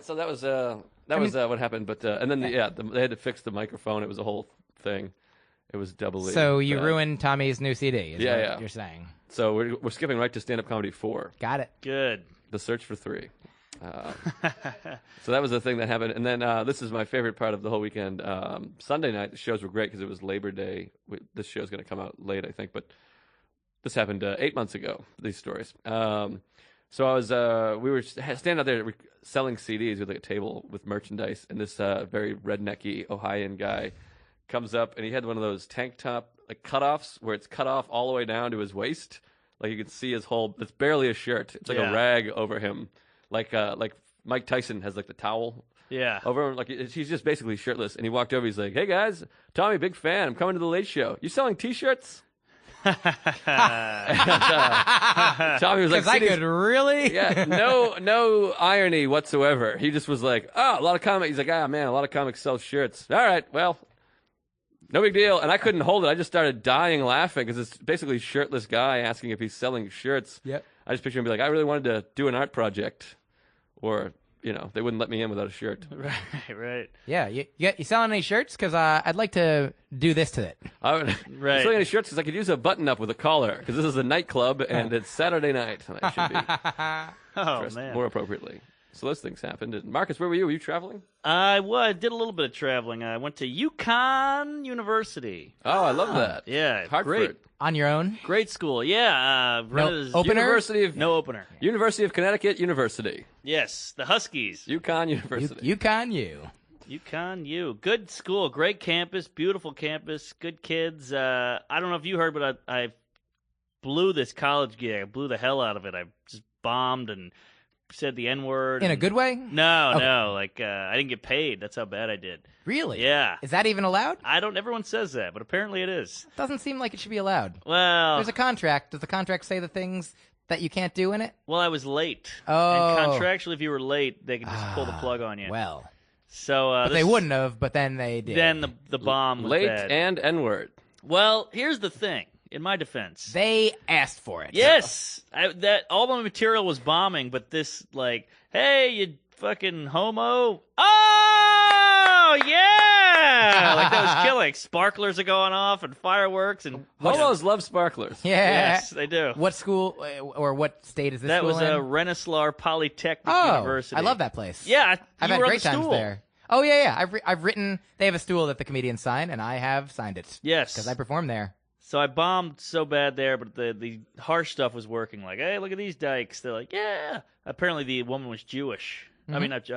So that was what happened. But and then they had to fix the microphone. It was a whole thing. It was doubly. So you bad. ruined Tommy's new CD, is Yeah, what yeah. you're saying. So we're skipping right to Stand Up Comedy 4, Got it. Good. The Search for 3. So that was the thing that happened. And then this is my favorite part of the whole weekend. Sunday night, the shows were great because it was Labor Day. This show's going to come out late, I think, but this happened 8 months ago, these stories. So I was, we were standing out there selling CDs with like a table with merchandise, and this very rednecky Ohioan guy comes up, and he had one of those tank top like cutoffs where it's cut off all the way down to his waist. Like you can see his whole, it's barely a shirt. It's like Yeah. a rag over him. Like Mike Tyson has like the towel Yeah. over him. Like he's just basically shirtless. And he walked over. He's like, "Hey guys, Tommy, big fan. I'm coming to the Late Show. You selling T-shirts?" Tommy was like, Because I could really. yeah, no irony whatsoever. He just was like, "Oh, a lot of comics." He's like, "Ah, man, a lot of comics sell shirts. All right, well, no big deal." And I couldn't hold it. I just started dying laughing because it's basically a shirtless guy asking if he's selling shirts. Yep. I just picture him be like, "I really wanted to do an art project," or they wouldn't let me in without a shirt. Right. Yeah. You selling any shirts? Because I'd like to do this to it. I would Right. selling any shirts because I could use a button up with a collar because this is a nightclub and it's Saturday night and I should be Oh, dressed man. more appropriately. So those things happened. And Marcus, where were you? Were you traveling? I did a little bit of traveling. I went to UConn University. Oh, I love that. Yeah, Hartford. On your own? Great school. Yeah. rented as- opener? University of No opener. University of Connecticut University. Yes, the Huskies. UConn University. UConn U. UConn U. Good school. Great campus. Beautiful campus. Good kids. I don't know if you heard, but I blew this college gig. I blew the hell out of it. I just bombed and said the N-word. In a good way? No, Okay. no. Like, I didn't get paid. That's how bad I did. Really? Yeah. Is that even allowed? Everyone says that, but apparently it is. Doesn't seem like it should be allowed. Well, There's a contract. Does the contract say the things that you can't do in it? I was late. Oh. And contractually, if you were late, they could just pull the plug on you. Well, So but they wouldn't have, but then they did. Then the bomb was Late bad. and N-word. Well, here's the thing. In my defense, They asked for it. yes, that all my material was bombing, but this like, hey, you fucking homo. Oh yeah, like that was killing. Sparklers are going off and fireworks and Homos love sparklers. Yeah. yes, they do. What school or what state is this That school was in? Rensselaer Polytechnic Oh, University. I love that place. Yeah, I've you had were on great the times stool. there. Oh yeah. I've written. They have a stool that the comedians sign, and I have signed it. Yes, because I performed there. So I bombed so bad there, but the harsh stuff was working. Like, hey, look at these dykes. They're like, yeah. Apparently the woman was Jewish. I mean, not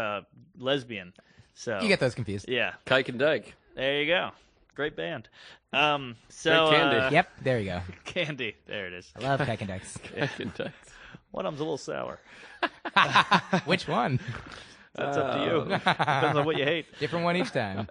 lesbian. So You get those confused. yeah. Kike and Dyke. There you go. Great band. So Great candy. Yep, there you go. Candy. There it is. I love Kike and Dykes. Kike and Dyke. One of them's a little sour. Which one? That's up to you. Depends on what you hate. Different one each time.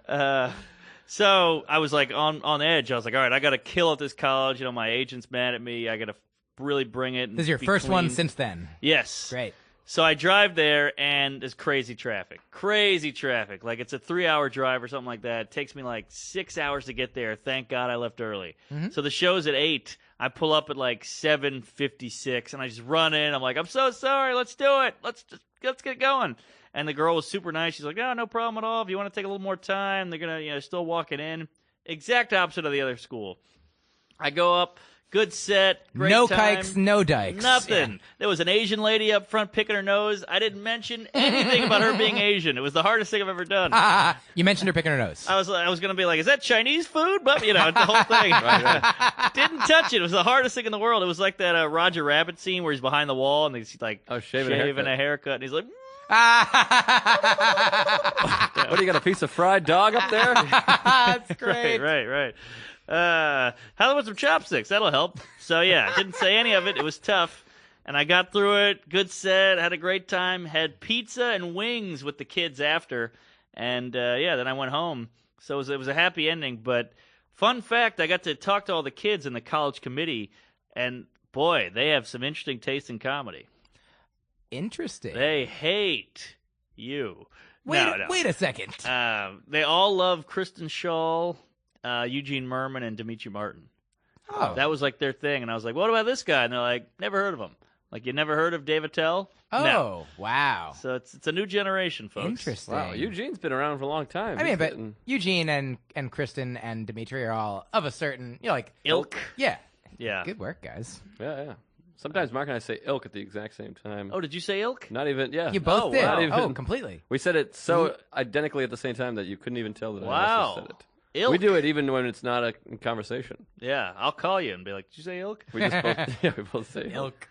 So I was like on edge. I was like, all right, I got to kill at this college. You know, my agent's mad at me. I got to really bring it. And This is your be first one clean. since then. Yes. Great. So I drive there, and there's crazy traffic. Crazy traffic. Like, it's a 3-hour drive or something like that. It takes me like 6 hours to get there. Thank God I left early. So the show's at 8. I pull up at like 7:56, and I just run in. I'm like, I'm so sorry. Let's do it. Let's get going. And the girl was super nice. She's like, oh, no problem at all. If you want to take a little more time, they're going to, still walking in. Exact opposite of the other school. I go up. Good set. Great No time. kikes, no dykes. Nothing. Yeah. There was an Asian lady up front picking her nose. I didn't mention anything about her being Asian. It was the hardest thing I've ever done. You mentioned her picking her nose. I was going to be like, is that Chinese food? But, the whole thing. Didn't touch it. It was the hardest thing in the world. It was like that Roger Rabbit scene where he's behind the wall and he's like shaving a haircut. And he's like, What, do you got a piece of fried dog up there? That's great. right. How about some chopsticks? That'll help. So, yeah, didn't say any of it. It was tough. And I got through it. Good set. Had a great time. Had pizza and wings with the kids after. And, then I went home. So it was a happy ending. But fun fact, I got to talk to all the kids in the college committee. And, boy, they have some interesting taste in comedy. Interesting. They hate you. Wait, No. wait a second. They all love Kristen Schaal, Eugene Merman, and Dimitri Martin. Oh. That was like their thing. And I was like, what about this guy? And they're like, never heard of him. Like, you never heard of Dave Attell? Oh, No. wow. So it's a new generation, folks. Interesting. Wow, Eugene's been around for a long time. I mean, He's but getting- Eugene and Kristen and Dimitri are all of a certain, Ilk. yeah. Yeah. Good work, guys. yeah. Sometimes Mark and I say ilk at the exact same time. Oh, did you say Ilk? Not even, yeah. You both did. Not even- Oh, completely. We said it so identically at the same time that you couldn't even tell that I Wow. also said it. Ilk. We do it even when it's not a conversation. Yeah, I'll call you and be like, did you say Ilk? We just both, we both say ilk.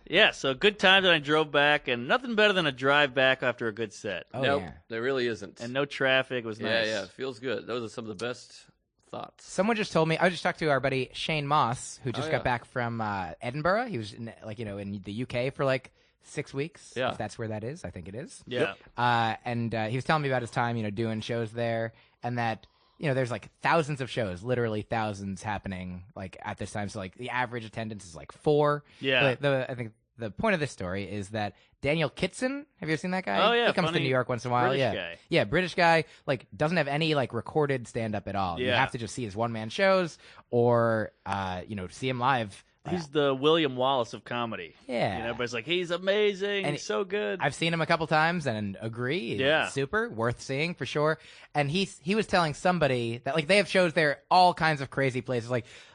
Yeah, so good time that I drove back, and nothing better than a drive back after a good set. Oh, Nope, yeah. there really isn't. And no traffic. It was nice. Yeah, it feels good. Those are some of the best thoughts. Someone just told me. I just talked to our buddy Shane Moss, who just Oh, got yeah. back from Edinburgh. He was in the UK for like 6 weeks. Yeah. If that's where that is. I think it is. Yeah. And he was telling me about his time, doing shows there, and that there's like thousands of shows, literally thousands happening like at this time. So like the average attendance is like 4. Yeah. But I think the point of this story is that Daniel Kitson, have you ever seen that guy? Oh, yeah, he comes to funny New York once in a while. British yeah, guy. yeah, British guy. Like doesn't have any like recorded stand up at all. You Yeah. have to just see his one man shows or see him live. He's the William Wallace of comedy. Yeah. Everybody's like, he's amazing. And he's so good. I've seen him a couple times and agree. He's Yeah. super worth seeing for sure. And he was telling somebody that like they have shows there, all kinds of crazy places.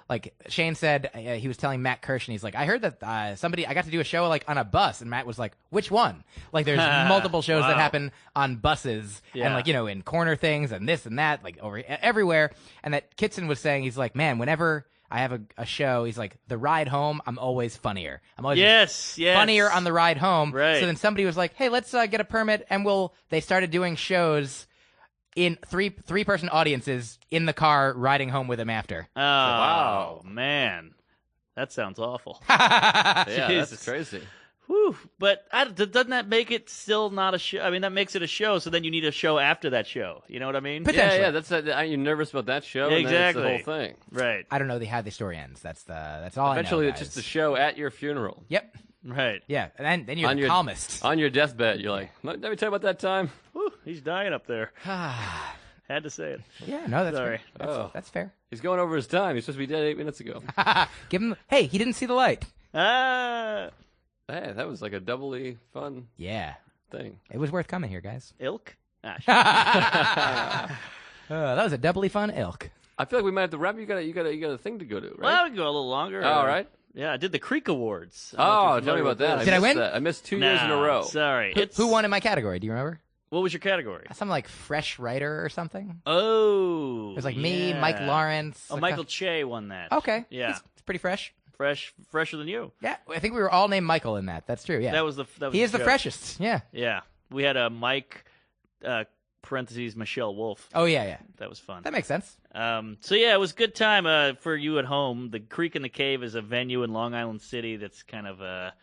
Like Shane said, he was telling Matt Kirsch, and he's like, I heard that I got to do a show like on a bus, and Matt was like, which one? Like there's multiple shows that Wow. happen on buses, Yeah. and like in corner things and this and that, like over everywhere. And that Kitson was saying, he's like, man, whenever I have a show, he's like, the ride home, I'm always funnier. I'm always yes. funnier on the ride home. Right. So then somebody was like, hey, let's get a permit, and they started doing shows in three-person audiences in the car riding home with him after. Oh, Wow. man. That sounds awful. Yeah, Jesus. that's crazy. Whew. But doesn't that make it still not a show? I mean, that makes it a show. So then you need a show after that show. You know what I mean? Potentially. Yeah. That's are you nervous about that show? Yeah, And then it's exactly. the whole thing. Right. I don't know how the story ends. That's all Eventually, I know. it's just the show at your funeral. Yep. Right. Yeah. And then you're On the your- calmest. On your deathbed, you're like, let me tell you about that time. Whew, he's dying up there. Had to say it. Yeah. No, that's Sorry. fair. That's fair. He's going over his time. He's supposed to be dead 8 minutes ago. Give him. Hey, he didn't see the light. Ah, Hey, that was like a doubly fun Yeah. thing. It was worth coming here, guys. ilk. Ah, That was a doubly fun ilk. I feel like we might have to wrap. You got a thing to go to, right? well, we can go a little longer. All right. Yeah, I did the Creek Awards. Oh, tell me about that. Did I missed win? that. I missed 2 years in a No, row. Sorry. Who won in my category? Do you remember? What was your category? Something like fresh writer or something. Oh, It was like me, yeah. Mike Lawrence. Oh, Michael Che won that. Okay. Yeah. It's pretty fresh. Fresher than you. Yeah, I think we were all named Michael in that. That's true. Yeah. That was he is the joke. freshest. Yeah. Yeah, we had a Mike, parentheses Michelle Wolf. Oh yeah, yeah. That was fun. That makes sense. So yeah, it was a good time for you at home. The Creek in the Cave is a venue in Long Island City that's kind of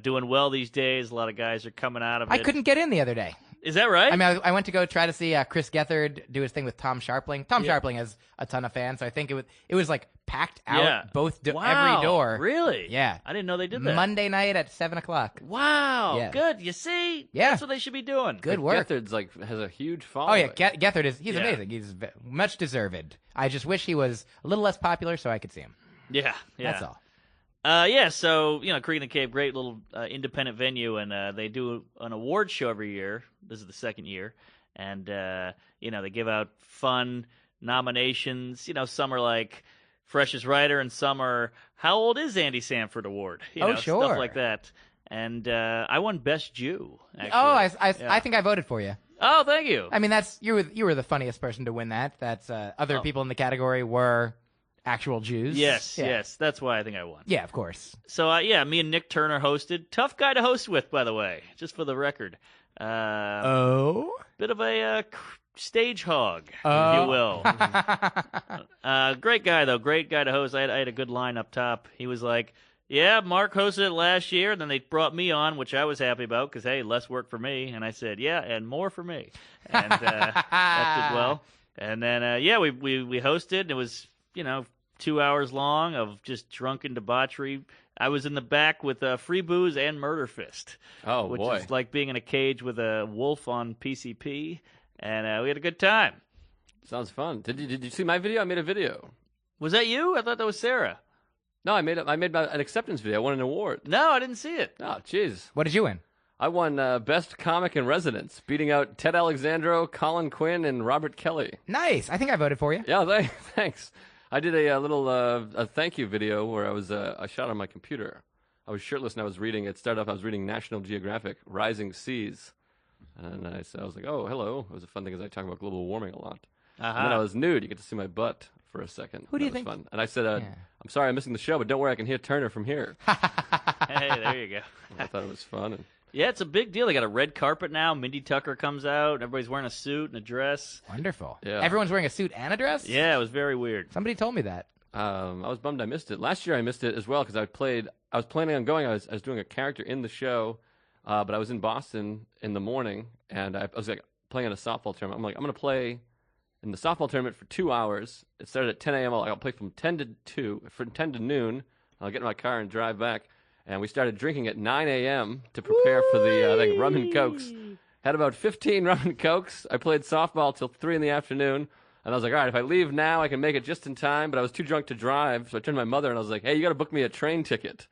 doing well these days. A lot of guys are coming out of it. I couldn't get in the other day. Is that right? I mean, I went to go try to see Chris Gethard do his thing with Tom Sharpling. Tom Sharpling has a ton of fans, so I think it was like packed out Yeah. every door. Really? Yeah. I didn't know they did that. Monday night at 7:00. Wow. Yeah. Good. You see? Yeah. That's what they should be doing. Good work. Gethard's has a huge Oh following. yeah, Gethard he's Yeah. amazing. He's much deserved. I just wish he was a little less popular so I could see him. Yeah. Yeah. That's all. Yeah, so, Creek in the Cave, great little independent venue, and they do an award show every year. This is the second year. And, they give out fun nominations. Some are like Freshest Writer, and some are, how old is Andy Samford Award? Oh, sure. Stuff like that. And I won Best Jew, actually. Oh, Yeah. I think I voted for you. Oh, thank you. I mean, you were the funniest person to win that. That's other people in the category were actual Jews. Yes, Yeah. yes. That's why I think I won. Yeah, of course. So, me and Nick Turner hosted. Tough guy to host with, by the way, just for the record. Oh. Bit of a stage hog, if you will. Great guy, though. Great guy to host. I had a good line up top. He was like, yeah, Mark hosted it last year, and then they brought me on, which I was happy about because, hey, less work for me. And I said, yeah, and more for me. And that did well. And then, we hosted, and it was, 2 hours long of just drunken debauchery. I was in the back with free booze and murder fist. Oh, which boy. is like being in a cage with a wolf on PCP, and we had a good time. Sounds fun. Did you see my video? I made a video. Was that you? I thought that was Sarah. No, I made an acceptance video. I won an award. No, I didn't see it. Oh, jeez. What did you win? I won Best Comic in Residence, beating out Ted Alexandro, Colin Quinn, and Robert Kelly. Nice. I think I voted for you. Yeah, thanks. I did a little a thank you video where I shot on my computer. I was shirtless and I was reading. It started off. I was reading National Geographic, Rising Seas, and I was like, "Oh, hello." It was a fun thing because I talk about global warming a lot. And then I was nude. You get to see my butt for a second. Who do you That was think- Fun. And I said, "I'm sorry, I'm missing the show, but don't worry, I can hear Turner from here." Hey, there you go. I thought it was fun. And Yeah, it's a big deal. They got a red carpet now. Mindy Tucker comes out. Everybody's wearing a suit and a dress. Wonderful. Yeah. Everyone's wearing a suit and a dress? Yeah, it was very weird. Somebody told me that. I was bummed I missed it. Last year I missed it as well because I was planning on going. I was doing a character in the show, but I was in Boston in the morning, and I was like playing in a softball tournament. I'm like, I'm going to play in the softball tournament for 2 hours. It started at 10 a.m. I'll play from 10 to 2, from 10 to noon. I'll get in my car and drive back. And we started drinking at 9 a.m. to prepare for the rum and cokes. Had about 15 rum and cokes. I played softball till 3 in the afternoon. And I was like, all right, if I leave now, I can make it just in time. But I was too drunk to drive. So I turned to my mother and I was like, hey, you got to book me a train ticket.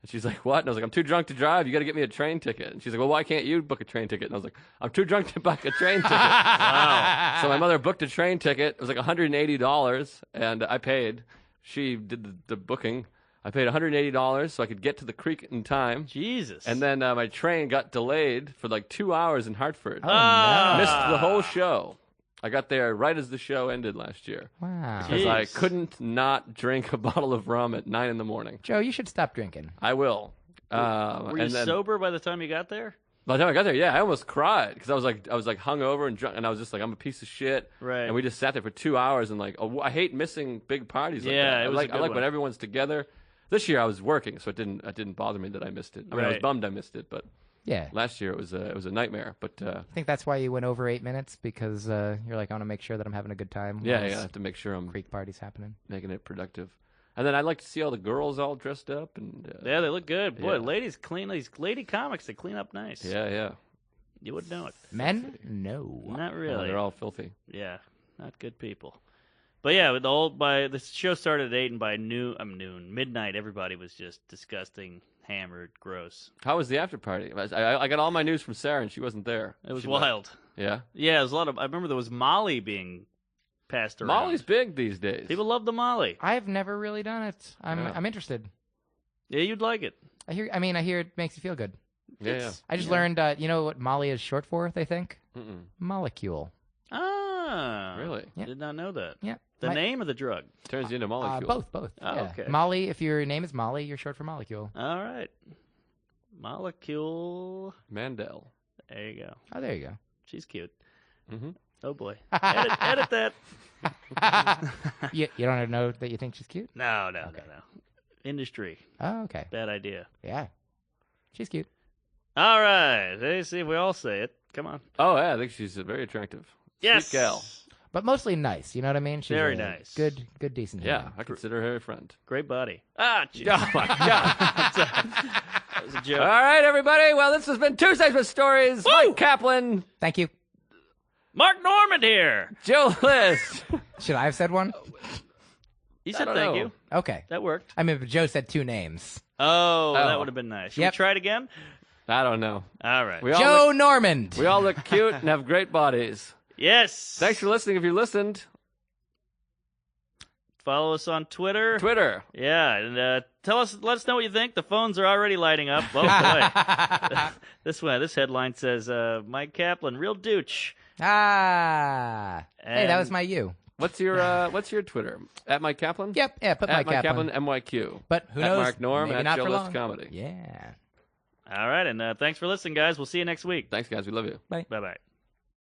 And she's like, what? And I was like, I'm too drunk to drive. You got to get me a train ticket. And she's like, well, why can't you book a train ticket? And I was like, I'm too drunk to book a train ticket. Wow. So my mother booked a train ticket. It was like $180. And I paid. She did the booking. I paid $180 so I could get to the creek in time. Jesus. And then my train got delayed for like 2 hours in Hartford. Ah. Missed the whole show. I got there right as the show ended last year. Wow. Because I Jeez. couldn't not drink a bottle of rum at 9 in the morning. Joe, you should stop drinking. I will. Were you and then, sober by the time you got there? by the time I got there, yeah, I almost cried because I was like hungover and drunk, and I was just like, I'm a piece of shit. Right. And we just sat there for 2 hours and like, I hate missing big parties. Like Yeah, that. it was a I good like one. when everyone's together. This year I was working, so it didn't bother me that I missed it. I mean, I was Right. bummed I missed it, but Yeah. last year it was a nightmare. But I think that's why you went over 8 minutes, because you're like, I want to make sure that I'm having a good time. yeah, while I have to make sure I'm Creek party's happening. making it productive. And then I like to see all the girls all dressed up and Yeah, they look good. Boy, Yeah. ladies clean. These lady comics, they clean up nice. yeah. You wouldn't know it. Men? No. Not Oh, really. they're all filthy. Yeah, not good people. But yeah, with the show started at 8, and by midnight, everybody was just disgusting, hammered, gross. How was the after party? I got all my news from Sarah, and she wasn't there. It was She left. wild. Yeah, Yeah, there was a lot of. I remember there was Molly being passed around. Molly's big these days. People love the Molly. I've never really done it. I'm Yeah. I'm interested. Yeah, you'd like it. I hear it makes you feel good. yeah. I just learned, you know what Molly is short for, they think? Mm-mm. Molecule. Ah, Really? Yeah. Did not know that. Yeah. The name of the drug. Turns you into molecule. Both. Oh, yeah. okay. Molly, if your name is Molly, you're short for molecule. All right. Molecule. Mandel. There you go. Oh, there you She's cute. Mm-hmm. Oh boy. Edit that. go. you don't know that you think she's cute? No. Industry. Oh, okay. Bad idea. Yeah. She's cute. All right. Let's see if we all say it. Come on. Oh yeah, I think she's very attractive. Yes. Sweet gal. But mostly nice, you know what I mean? She's Very a nice. Good, decent Yeah, human. I consider her a friend. Great body. Ah, geez. Oh my god. That was a All joke. right, everybody. Well, this has been Tuesdays with Stories. Myq Kaplan, Thank you. Mark Normand here. Joe List. Should I have said one? You said don't thank know. you. Okay. That worked. I mean, but Joe said 2 names. Oh, that Oh. would have been nice. Should Yep. we try it again? I don't know. All right. We all Joe look, Normand. we all look cute and have great bodies. Yes. Thanks for listening. If you listened, Follow us on Twitter. Twitter. Yeah, and let us know what you think. The phones are already lighting up. Oh boy, this headline says Myq Kaplan, real douche. Ah. Hey, that And- was my you. What's your Twitter? At Myq Kaplan? Yep. Yeah, put At Myq Kaplan. MYQ. But who At knows? Mark Norm, Maybe at not Joe for List long. Comedy. Yeah. All right, and thanks for listening, guys. We'll see you next week. Thanks, guys. We love you. Bye bye.